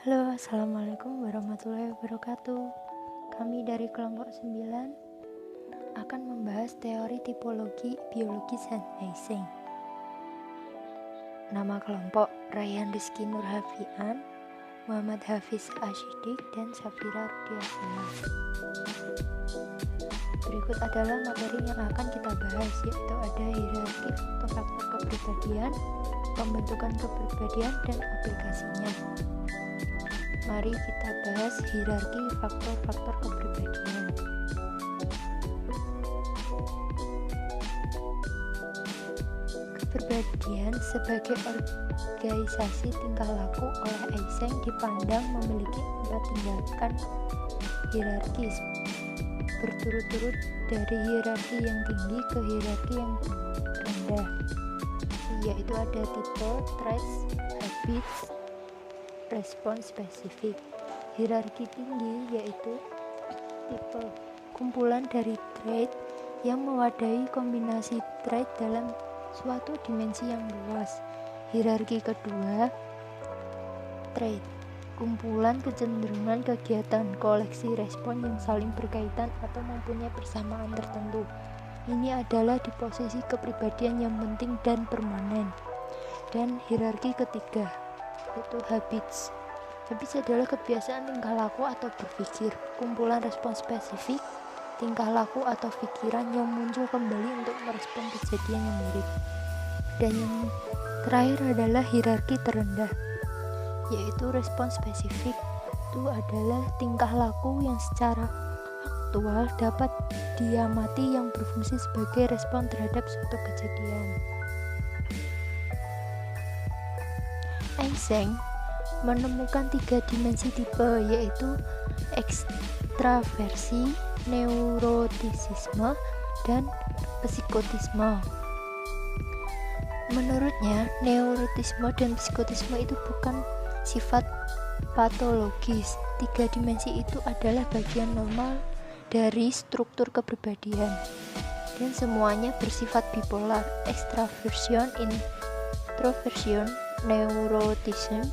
Halo, Assalamualaikum warahmatullahi wabarakatuh. Kami dari kelompok 9 akan membahas teori tipologi biologi Eysenck. Nama kelompok Rayhan Rizky Nurhafian, Muhammad Hafiz Ashidik, dan Safira Rudiasina. Berikut adalah materi yang akan kita bahas, yaitu ada hierarki faktor-faktor kepribadian, pembentukan kepribadian, dan aplikasinya. Mari kita bahas hierarki faktor-faktor kepribadian. Kepribadian sebagai organisasi tingkah laku oleh Eysenck dipandang memiliki 4 tingkatan hierarkis berturut-turut dari hierarki yang tinggi ke hierarki yang rendah, yaitu ada tipe, traits, habits, respon spesifik. Hierarki tinggi yaitu tipe, kumpulan dari trait yang mewadahi kombinasi trait dalam suatu dimensi yang luas. Hierarki kedua, trait, kumpulan kecenderungan kegiatan koleksi respon yang saling berkaitan atau mempunyai persamaan tertentu. Ini adalah di posisi kepribadian yang penting dan permanen. Dan hierarki ketiga, yaitu habits. Habits adalah kebiasaan tingkah laku atau berpikir, kumpulan respon spesifik, tingkah laku atau pikiran yang muncul kembali untuk merespon kejadian yang mirip. Dan yang terakhir adalah hierarki terendah, yaitu respon spesifik. Itu adalah tingkah laku yang secara aktual dapat diamati yang berfungsi sebagai respon terhadap suatu kejadian. Eysenck menemukan 3 dimensi tipe, yaitu ekstraversi, neurotisisme, dan psikotisme. Menurutnya, neurotisme dan psikotisme itu bukan sifat patologis. 3 dimensi itu adalah bagian normal dari struktur kepribadian, dan semuanya bersifat bipolar: extraversion, introversion, neuroticism,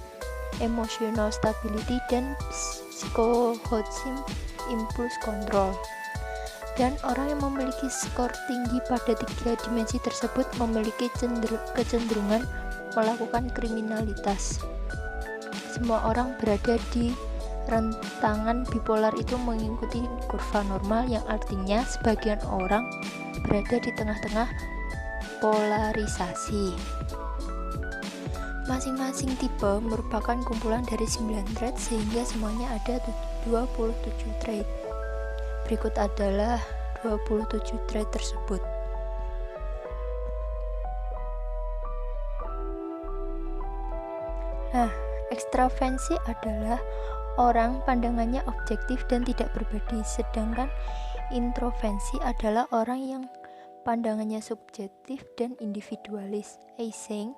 emotional stability, dan psychoticism, impulse control. Dan orang yang memiliki skor tinggi pada 3 dimensi tersebut memiliki kecenderungan melakukan kriminalitas. Semua orang berada di rentangan bipolar itu mengikuti kurva normal, yang artinya sebagian orang berada di tengah-tengah polarisasi. Masing-masing tipe merupakan kumpulan dari 9 trait, sehingga semuanya ada 27 trait. Berikut adalah 27 trait tersebut. Ekstraversi adalah orang pandangannya objektif dan tidak berbeda, sedangkan introversi adalah orang yang pandangannya subjektif dan individualis. Eysenck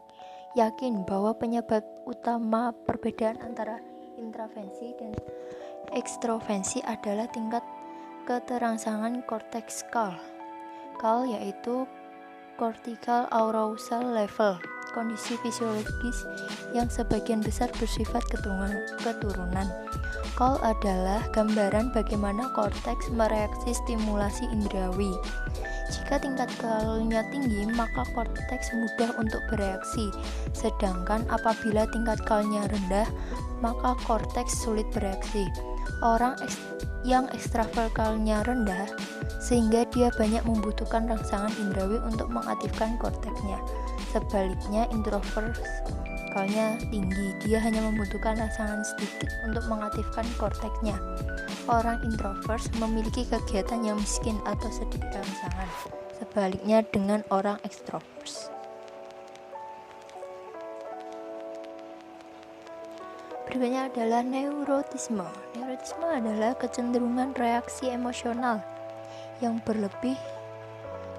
yakin bahwa penyebab utama perbedaan antara introversi dan ekstroversi adalah tingkat keterangsangan korteks KAL, yaitu cortical arousal level, kondisi fisiologis yang sebagian besar bersifat keturunan. KAL adalah gambaran bagaimana korteks mereaksi stimulasi indrawi. Jika tingkat KAL-nya tinggi, maka korteks mudah untuk bereaksi, sedangkan apabila tingkat KAL-nya rendah, maka korteks sulit bereaksi. Orang yang ekstrovert KAL-nya rendah, sehingga dia banyak membutuhkan rangsangan indrawi untuk mengaktifkan korteksnya. Sebaliknya, introvert KAL-nya tinggi, dia hanya membutuhkan rangsangan sedikit untuk mengaktifkan korteksnya. Orang introvert memiliki kegiatan yang miskin atau sedikit rangsangan, sebaliknya dengan orang ekstrovert. Berikutnya adalah neurotisme. Neurotisme adalah kecenderungan reaksi emosional yang berlebih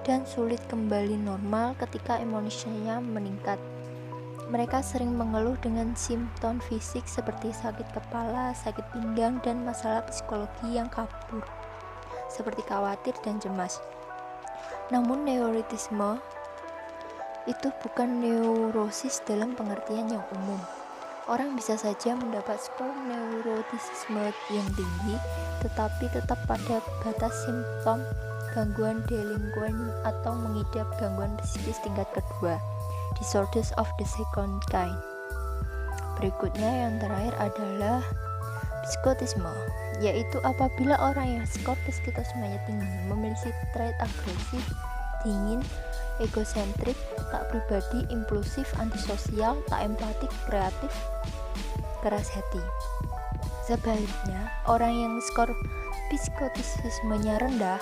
dan sulit kembali normal ketika emosinya meningkat. Mereka sering mengeluh dengan simptom fisik seperti sakit kepala, sakit pinggang, dan masalah psikologi yang kabur, seperti khawatir dan cemas. Namun neurotisme itu bukan neurosis dalam pengertian yang umum. Orang bisa saja mendapat skor neurotisisme yang tinggi, tetapi tetap pada batas simptom gangguan delinquen atau mengidap gangguan psikis tingkat kedua, disorders of the second kind. Berikutnya yang terakhir adalah psikotisme, yaitu apabila orang yang skor psikotismenya tinggi memiliki trait agresif, dingin, egosentrik, tak pribadi, impulsif, antisosial, tak empatik, kreatif, keras hati. Sebaliknya, orang yang skor psikotismenya rendah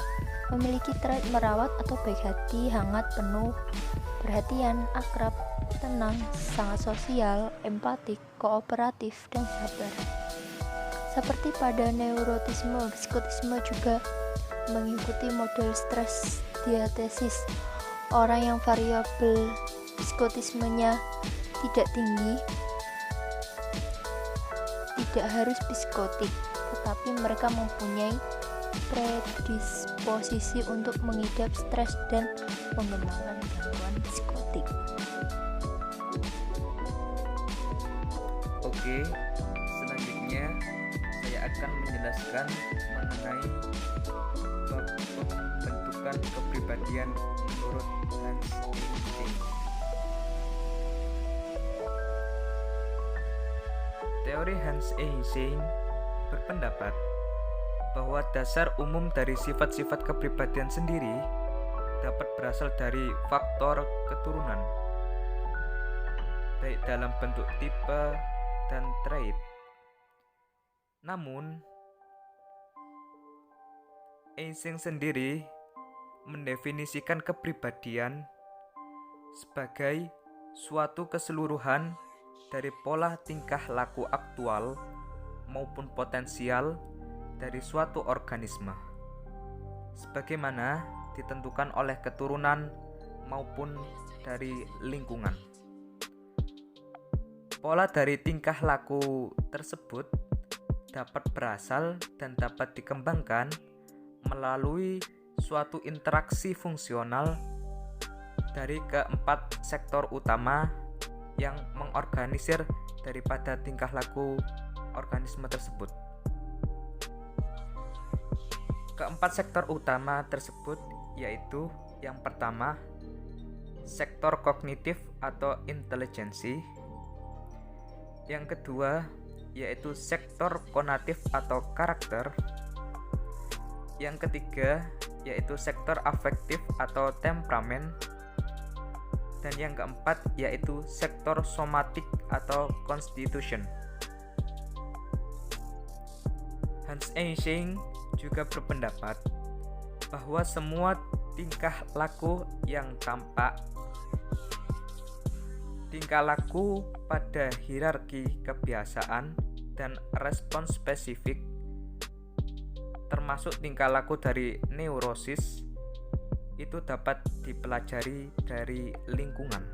memiliki trait merawat atau baik hati, hangat, penuh perhatian, akrab, tenang, sangat sosial, empatik, kooperatif, dan sabar. Seperti pada neurotisme, psikotisme juga mengikuti model stres diatesis. Orang yang variabel psikotismenya tidak tinggi tidak harus psikotik, tetapi mereka mempunyai predisposisi untuk mengidap stres dan mengembangkan gangguan psikotik. Oke, selanjutnya saya akan menjelaskan mengenai pembentukan kepribadian menurut Hans Eysenck. Teori Hans Eysenck berpendapat bahwa dasar umum dari sifat-sifat kepribadian sendiri dapat berasal dari faktor keturunan, baik dalam bentuk tipe dan trait. Namun, Eysenck sendiri mendefinisikan kepribadian sebagai suatu keseluruhan dari pola tingkah laku aktual maupun potensial dari suatu organisme, sebagaimana ditentukan oleh keturunan maupun dari lingkungan. Pola dari tingkah laku tersebut dapat berasal dan dapat dikembangkan melalui suatu interaksi fungsional dari keempat sektor utama yang mengorganisir daripada tingkah laku organisme tersebut. Keempat sektor utama tersebut yaitu yang pertama, sektor kognitif atau intelijensi. Yang kedua, yaitu sektor konatif atau karakter. Yang ketiga, yaitu sektor afektif atau temperamen. Dan yang keempat, yaitu sektor somatik atau constitution. Hans Eysenck juga berpendapat bahwa semua tingkah laku yang tampak, tingkah laku pada hierarki kebiasaan dan respons spesifik, termasuk tingkah laku dari neurosis, itu dapat dipelajari dari lingkungan.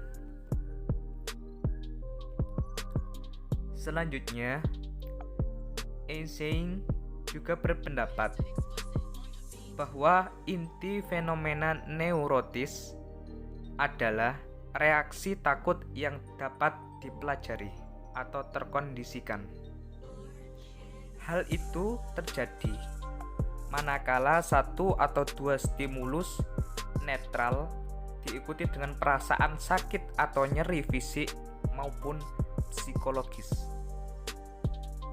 Selanjutnya, Eysenck juga berpendapat bahwa inti fenomena neurotis adalah reaksi takut yang dapat dipelajari atau terkondisikan. Hal itu terjadi manakala satu atau dua stimulus netral diikuti dengan perasaan sakit atau nyeri fisik maupun psikologis.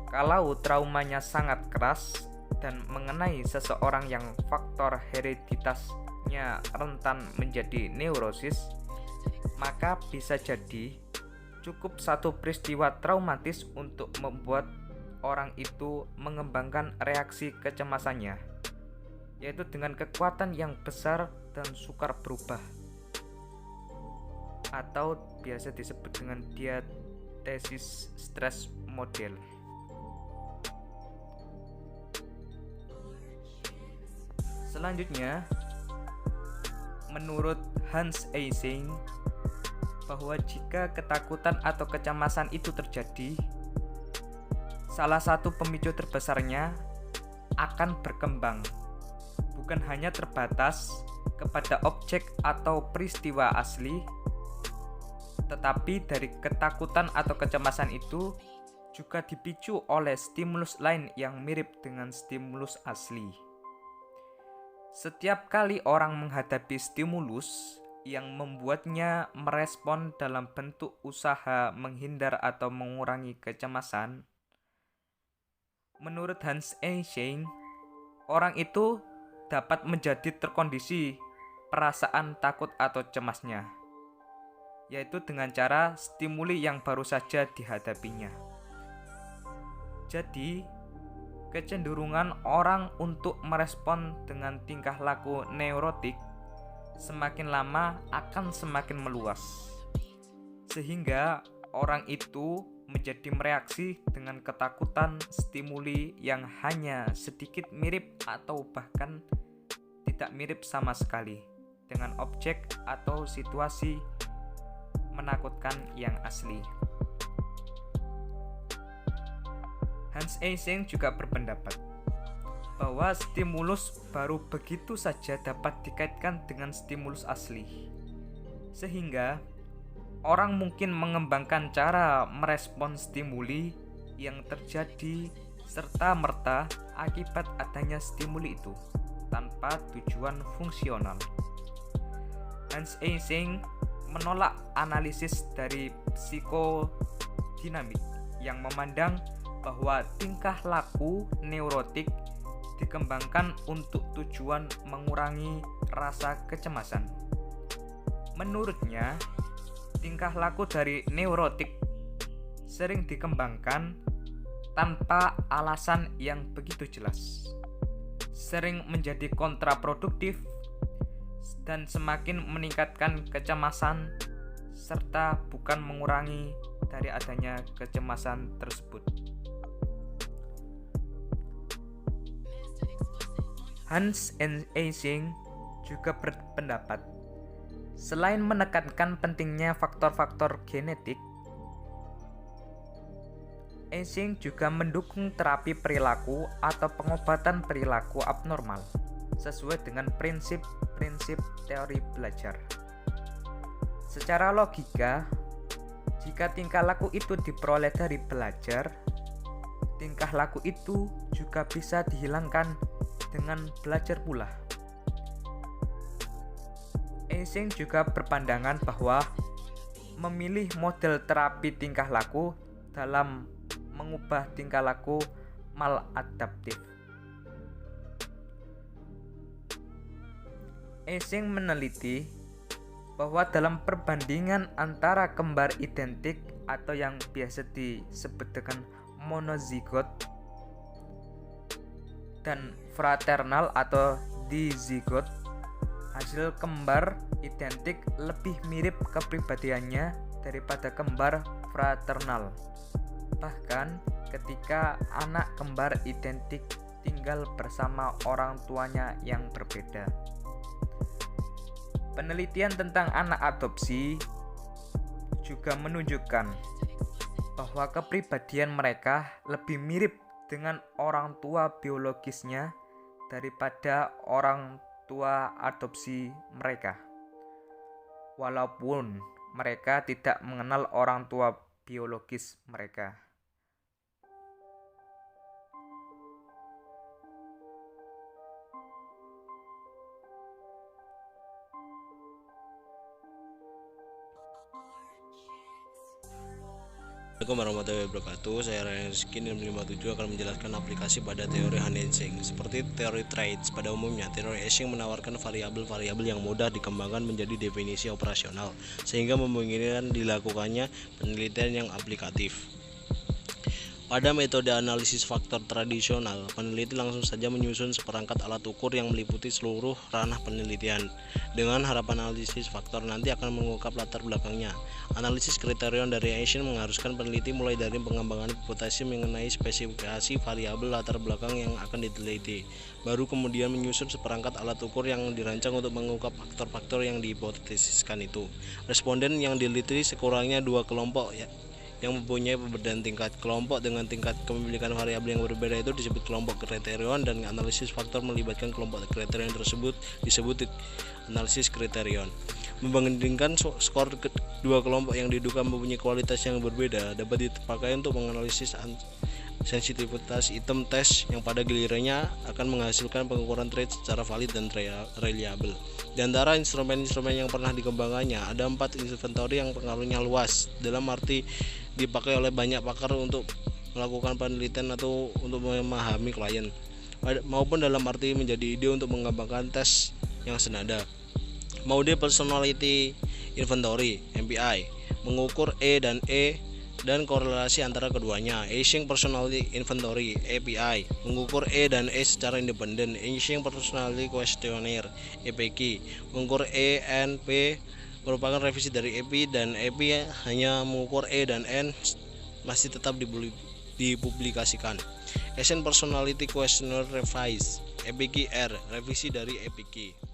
Kalau traumanya sangat keras dan mengenai seseorang yang faktor hereditasnya rentan menjadi neurosis, maka bisa jadi cukup satu peristiwa traumatis untuk membuat orang itu mengembangkan reaksi kecemasannya, yaitu dengan kekuatan yang besar dan sukar berubah, atau biasa disebut dengan diatesis stres model. Selanjutnya, menurut Hans Eysenck, bahwa jika ketakutan atau kecemasan itu terjadi, salah satu pemicu terbesarnya akan berkembang, bukan hanya terbatas kepada objek atau peristiwa asli, Tetapi dari ketakutan atau kecemasan itu juga dipicu oleh stimulus lain yang mirip dengan stimulus asli. Setiap kali orang menghadapi stimulus yang membuatnya merespon dalam bentuk usaha menghindar atau mengurangi kecemasan, menurut Hans Eysenck, orang itu dapat menjadi terkondisi perasaan takut atau cemasnya, yaitu dengan cara stimuli yang baru saja dihadapinya. Jadi, kecenderungan orang untuk merespon dengan tingkah laku neurotik semakin lama akan semakin meluas, sehingga orang itu menjadi mereaksi dengan ketakutan stimuli yang hanya sedikit mirip atau bahkan tidak mirip sama sekali dengan objek atau situasi menakutkan yang asli. Hans Eysenck juga berpendapat bahwa stimulus baru begitu saja dapat dikaitkan dengan stimulus asli, sehingga orang mungkin mengembangkan cara merespon stimuli yang terjadi serta-merta akibat adanya stimuli itu tanpa tujuan fungsional. Hans Eysenck menolak analisis dari psikodinamik yang memandang bahwa tingkah laku neurotik dikembangkan untuk tujuan mengurangi rasa kecemasan. Menurutnya, tingkah laku dari neurotik sering dikembangkan tanpa alasan yang begitu jelas, sering menjadi kontraproduktif, dan semakin meningkatkan kecemasan serta bukan mengurangi dari adanya kecemasan tersebut. Hans Eysenck juga berpendapat, selain menekankan pentingnya faktor-faktor genetik, Eysenck juga mendukung terapi perilaku atau pengobatan perilaku abnormal sesuai dengan prinsip-prinsip teori belajar. Secara logika, jika tingkah laku itu diperoleh dari belajar, tingkah laku itu juga bisa dihilangkan dengan belajar pula. Eysenck juga berpandangan bahwa memilih model terapi tingkah laku dalam mengubah tingkah laku maladaptif. Eysenck meneliti bahwa dalam perbandingan antara kembar identik atau yang biasa disebut dengan monozigot dan fraternal atau dizigot, hasil kembar identik lebih mirip kepribadiannya daripada kembar fraternal. Bahkan ketika anak kembar identik tinggal bersama orang tuanya yang berbeda. Penelitian tentang anak adopsi juga menunjukkan bahwa kepribadian mereka lebih mirip dengan orang tua biologisnya daripada orang tua adopsi mereka, walaupun mereka tidak mengenal orang tua biologis mereka. Assalamualaikum warahmatullahi wabarakatuh. Saya Ryan Rizky 657 akan menjelaskan aplikasi pada teori Hans Eysenck. Seperti teori traits pada umumnya, teori Eysenck menawarkan variabel-variabel yang mudah dikembangkan menjadi definisi operasional, sehingga memungkinkan dilakukannya penelitian yang aplikatif. Pada metode analisis faktor tradisional, peneliti langsung saja menyusun seperangkat alat ukur yang meliputi seluruh ranah penelitian. Dengan harapan analisis faktor nanti akan mengungkap latar belakangnya. Analisis kriterion dari Eysenck mengharuskan peneliti mulai dari pengembangan hipotesi mengenai spesifikasi variabel latar belakang yang akan diteliti, baru kemudian menyusun seperangkat alat ukur yang dirancang untuk mengungkap faktor-faktor yang dihipotesiskan itu. Responden yang diteliti sekurangnya 2 kelompok yang mempunyai perbedaan tingkat. Kelompok dengan tingkat kepemilikan variabel yang berbeda itu disebut kelompok kriterion, dan analisis faktor melibatkan kelompok kriterion tersebut disebut analisis kriterion. Membandingkan skor dua kelompok yang diduga mempunyai kualitas yang berbeda dapat dipakai untuk menganalisis sensitivitas item tes yang pada gilirannya akan menghasilkan pengukuran trade secara valid dan reliable. Di antara instrumen-instrumen yang pernah dikembangkannya, ada 4 inventory yang pengaruhnya luas, dalam arti dipakai oleh banyak pakar untuk melakukan penelitian atau untuk memahami klien, maupun dalam arti menjadi ide untuk mengembangkan tes yang senada. Mode Personality Inventory (MPI) mengukur E dan korelasi antara keduanya. Async Personality Inventory (API) mengukur E dan E secara independen. Async Personality Questionnaire (APQ) mengukur E and P merupakan revisi dari EP, dan EP hanya mengukur E dan N masih tetap dipublikasikan. Async Personality Questionnaire Revise (APQ-R) revisi dari APQ.